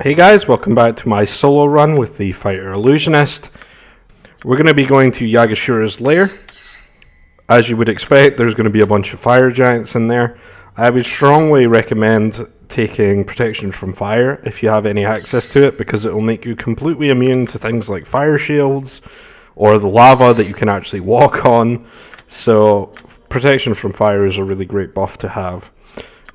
Hey guys, welcome back to my solo run with the fighter Illusionist. We're going to be going to Yaga-Shura's lair. As you would expect, there's going to be a bunch of fire giants in there. I would strongly recommend taking protection from fire if you have any access to it, because it will make you completely immune to things like fire shields or the lava that you can actually walk on. So protection from fire is a really great buff to have.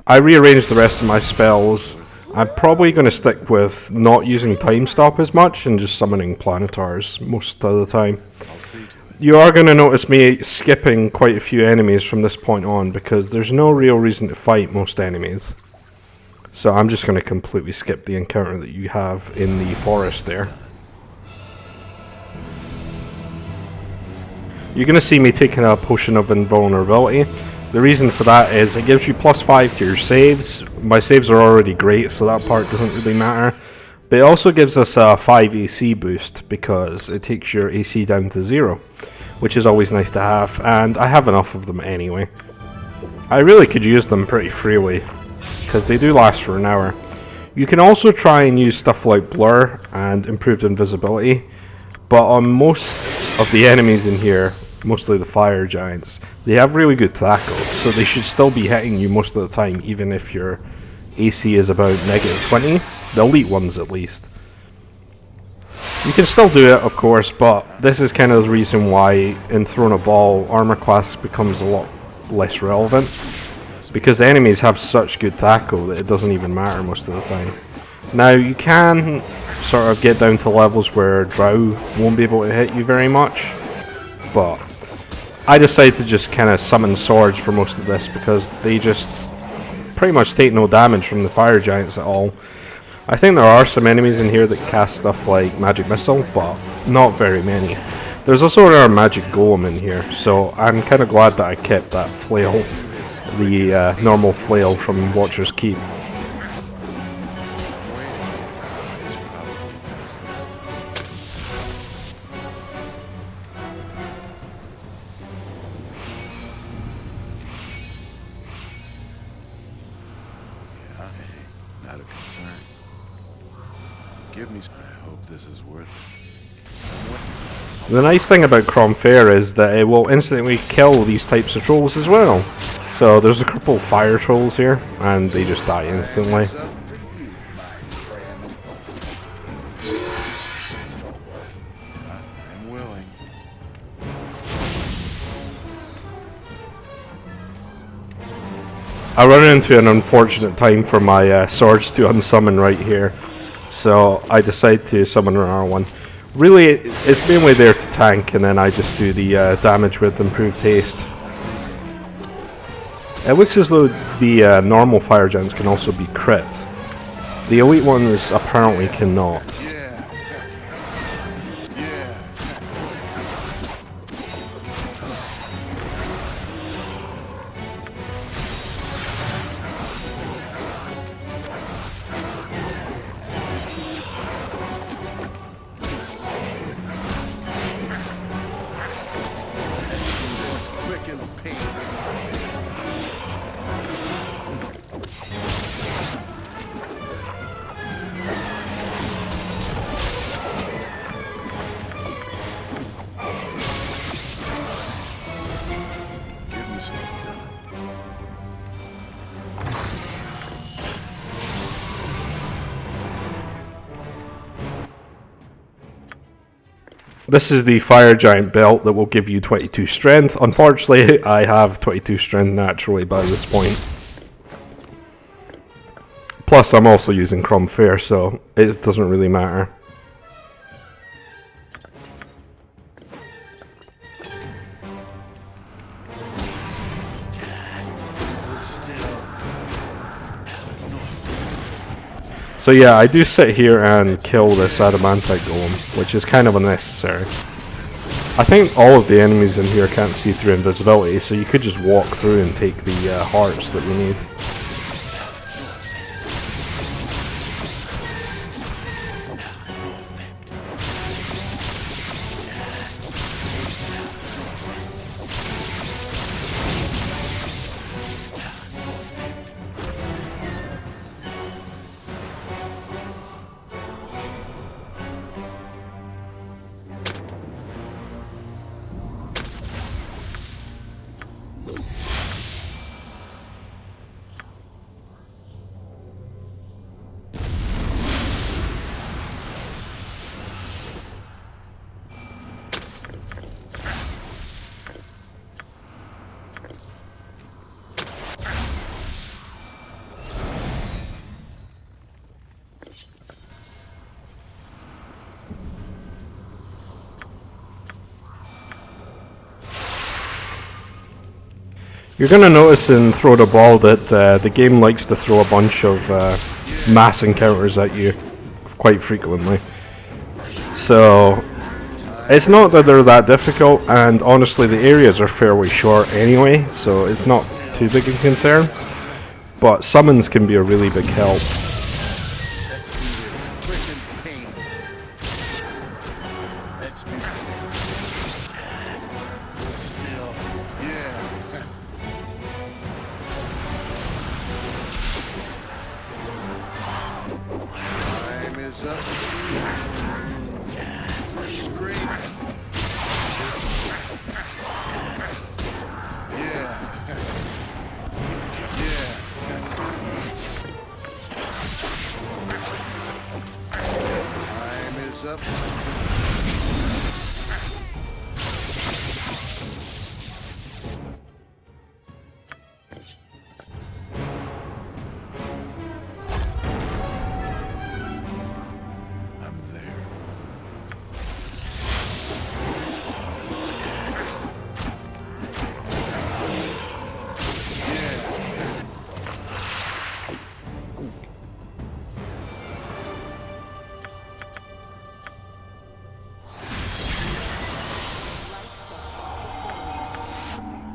I rearranged the rest of my spells. I'm probably going to stick with not using Time Stop as much and just summoning Planetars most of the time. You are going to notice me skipping quite a few enemies from this point on because there's no real reason to fight most enemies. So I'm just going to completely skip the encounter that you have in the forest there. You're going to see me taking a potion of invulnerability. The reason for that is it gives you +5 to your saves. My saves are already great, so that part doesn't really matter. But it also gives us a 5 AC boost because it takes your AC down to 0, which is always nice to have, and I have enough of them anyway. I really could use them pretty freely because they do last for an hour. You can also try and use stuff like Blur and Improved Invisibility, but on most of the enemies in here, mostly the fire giants, they have really good tackle, so they should still be hitting you most of the time, even if your AC is about -20, the elite ones at least. You can still do it, of course, but this is kind of the reason why in Throne of Ball, armor class becomes a lot less relevant, because the enemies have such good tackle that it doesn't even matter most of the time. Now, you can sort of get down to levels where Drow won't be able to hit you very much, but I decided to just kind of summon swords for most of this because they just pretty much take no damage from the fire giants at all. I think there are some enemies in here that cast stuff like magic missile, but not very many. There's also another magic golem in here, so I'm kind of glad that I kept that flail, the normal flail from Watcher's Keep. Not a concern. Give me some. I hope this is worth it. The nice thing about Cromfair is that it will instantly kill these types of trolls as well. So there's a couple fire trolls here, and they just die instantly. I'm willing. I run into an unfortunate time for my swords to unsummon right here, so I decide to summon another one. Really, it's mainly there to tank, and then I just do the damage with Improved Haste. It looks as though the normal fire giants can also be crit. The elite ones apparently cannot. This is the fire giant belt that will give you 22 strength. Unfortunately, I have 22 strength naturally by this point. Plus, I'm also using Cromfair, so it doesn't really matter. So yeah, I do sit here and kill this adamantite golem, which is kind of unnecessary. I think all of the enemies in here can't see through invisibility, so you could just walk through and take the hearts that you need. You're going to notice in Throw the Ball that the game likes to throw a bunch of mass encounters at you quite frequently. So it's not that they're that difficult, and honestly the areas are fairly short anyway, so it's not too big a concern. But summons can be a really big help.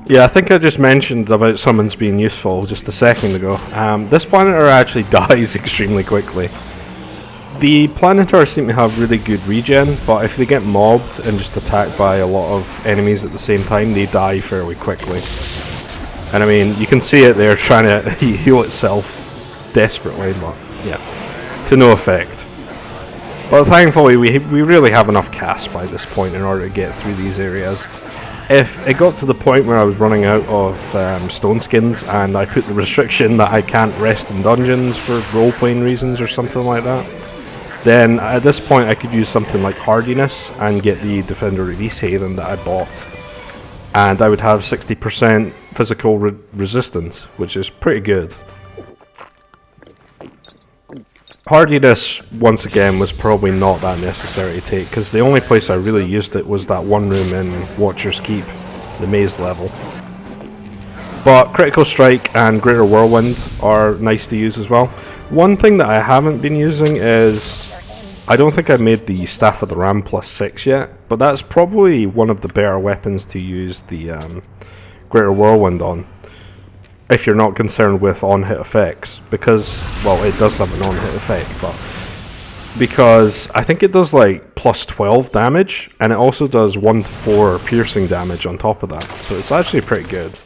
Yeah, I think I just mentioned about summons being useful just a second ago. This Planetar actually dies extremely quickly. The Planetars seem to have really good regen, but if they get mobbed and just attacked by a lot of enemies at the same time, they die fairly quickly. And I mean, you can see it there trying to heal itself desperately, but yeah, to no effect. But thankfully we really have enough cast by this point in order to get through these areas. If it got to the point where I was running out of stone skins and I put the restriction that I can't rest in dungeons for role-playing reasons or something like that, then at this point I could use something like Hardiness and get the Defender Release Haven that I bought. And I would have 60% physical resistance, which is pretty good. Hardiness, once again, was probably not that necessary to take, because the only place I really used it was that one room in Watcher's Keep, the maze level. But Critical Strike and Greater Whirlwind are nice to use as well. One thing that I haven't been using is, I don't think I made the Staff of the Ram +6 yet, but that's probably one of the better weapons to use the Greater Whirlwind on, if you're not concerned with on-hit effects, because, well, it does have an on-hit effect, but because I think it does like +12 damage, and it also does 1 to 4 piercing damage on top of that, so it's actually pretty good.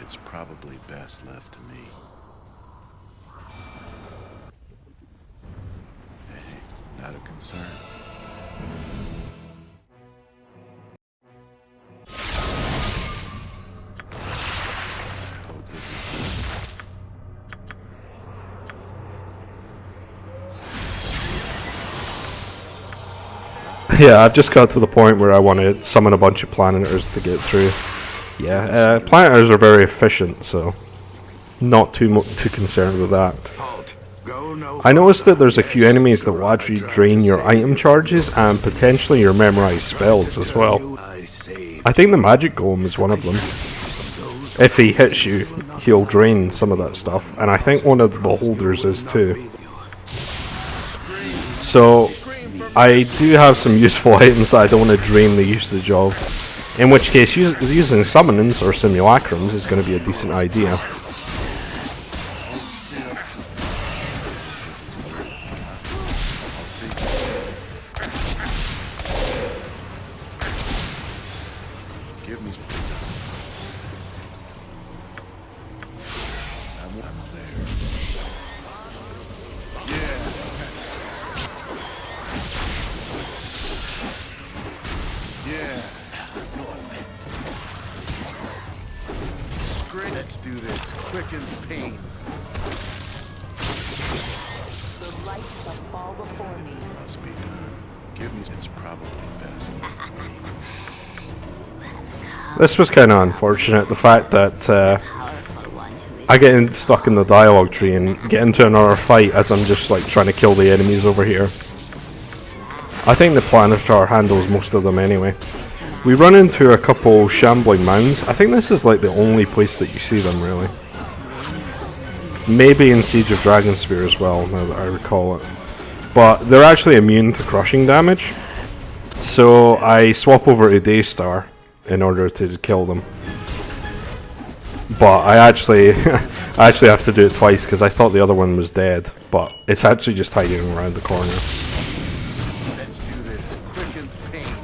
It's probably best left to me. Hey, not a concern. Hope this is Yeah, I've just got to the point where I want to summon a bunch of Planetars to get through. Yeah, Planetars are very efficient, so not too concerned with that. I noticed that there's a few enemies that will actually drain your item charges and potentially your memorized spells as well. I think the Magic Golem is one of them. If he hits you, he'll drain some of that stuff, and I think one of the Beholders is too. So I do have some useful items that I don't want to drain the usage of, in which case using summonings or simulacrums is going to be a decent idea. Let's do this quick and pain. The light shall fall before me. Must be good. Give me. It's probably best. This was kind of unfortunate, the fact that I get stuck in the dialogue tree and get into another fight as I'm just like trying to kill the enemies over here. I think the Planetar handles most of them anyway. We run into a couple shambling mounds. I think this is like the only place that you see them really. Maybe in Siege of Dragonspear as well, now that I recall it. But they're actually immune to crushing damage. So I swap over to Daystar in order to kill them. But I actually have to do it twice because I thought the other one was dead, but it's actually just hiding around the corner. Let's do this quick and pain.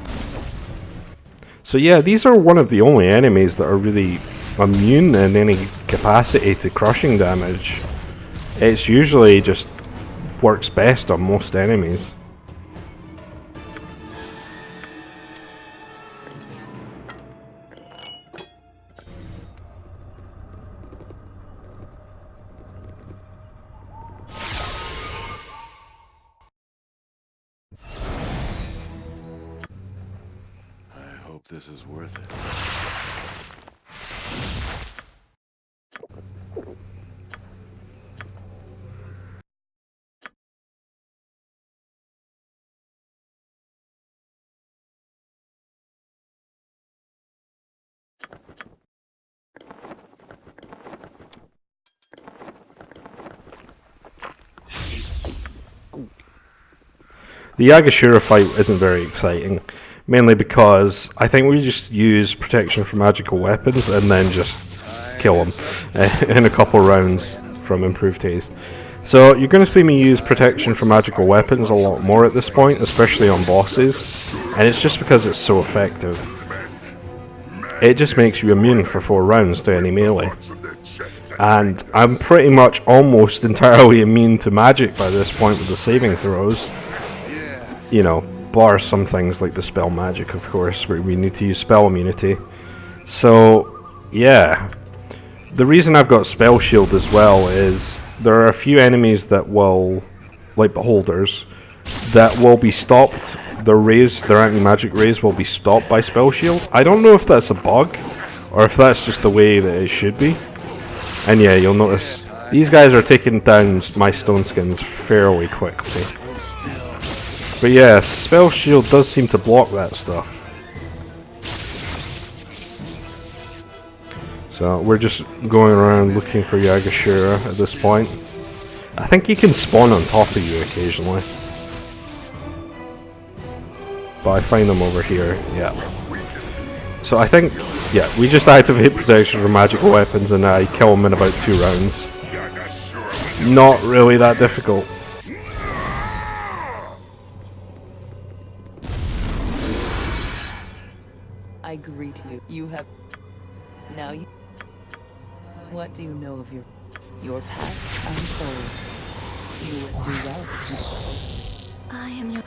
So yeah, these are one of the only enemies that are really immune in any capacity to crushing damage. It's usually just works best on most enemies. This is worth it. The Yaga-Shura fight isn't very exciting. Mainly because I think we just use protection from magical weapons and then just kill them in a couple rounds from Improved Haste. So you're going to see me use protection from magical weapons a lot more at this point, especially on bosses, and it's just because it's so effective. It just makes you immune for 4 rounds to any melee. And I'm pretty much almost entirely immune to magic by this point with the saving throws. You know, bar some things like the spell magic, of course, where we need to use spell immunity. So, yeah. The reason I've got spell shield as well is there are a few enemies that will, like beholders, that will be stopped. Their rays, their anti-magic rays will be stopped by spell shield. I don't know if that's a bug, or if that's just the way that it should be. And yeah, you'll notice these guys are taking down my stone skins fairly quickly. But yeah, spell shield does seem to block that stuff. So we're just going around looking for Yaga-Shura at this point. I think he can spawn on top of you occasionally. But I find them over here, yeah. So I think, yeah, we just activate protection from magical weapons and I kill him in about 2 rounds. Not really that difficult. I greet you. You have... Now you... What do you know of your past? I'm told. You would do well.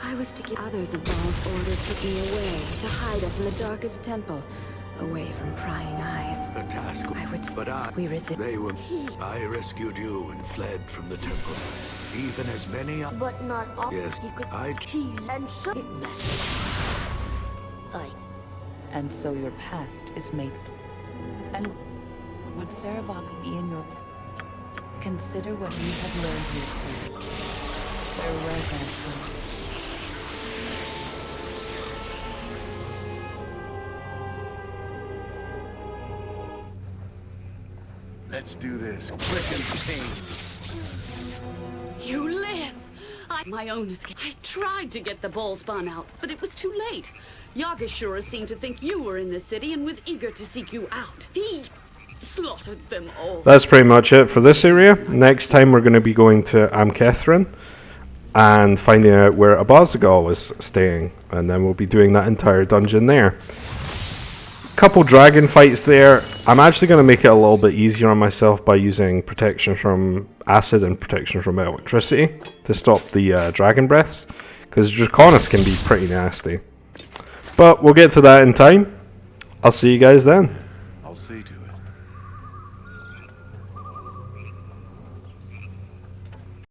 I was to give others of Baal's order took me away, to hide us in the darkest temple, away from prying eyes. A task, We resist. they were. I rescued you and fled from the temple. Even as many. But not all. Yes, He could. I. He and so it meshed. And so your past is made... And would Sarevok be in your... Consider what you have learned here. Irreverent. Let's do this quick and pain. You live! My own escape. I tried to get the ball spun out, but it was too late. Yaga-Shura seemed to think you were in the city and was eager to seek you out. He slaughtered them all. That's pretty much it for this area. Next time we're going to be going to Amkethrin and finding out where Abazagal is staying, and then we'll be doing that entire dungeon there. Couple dragon fights there. I'm actually going to make it a little bit easier on myself by using protection from acid and protection from electricity to stop the dragon breaths, because Draconis can be pretty nasty. But we'll get to that in time. I'll see you guys then.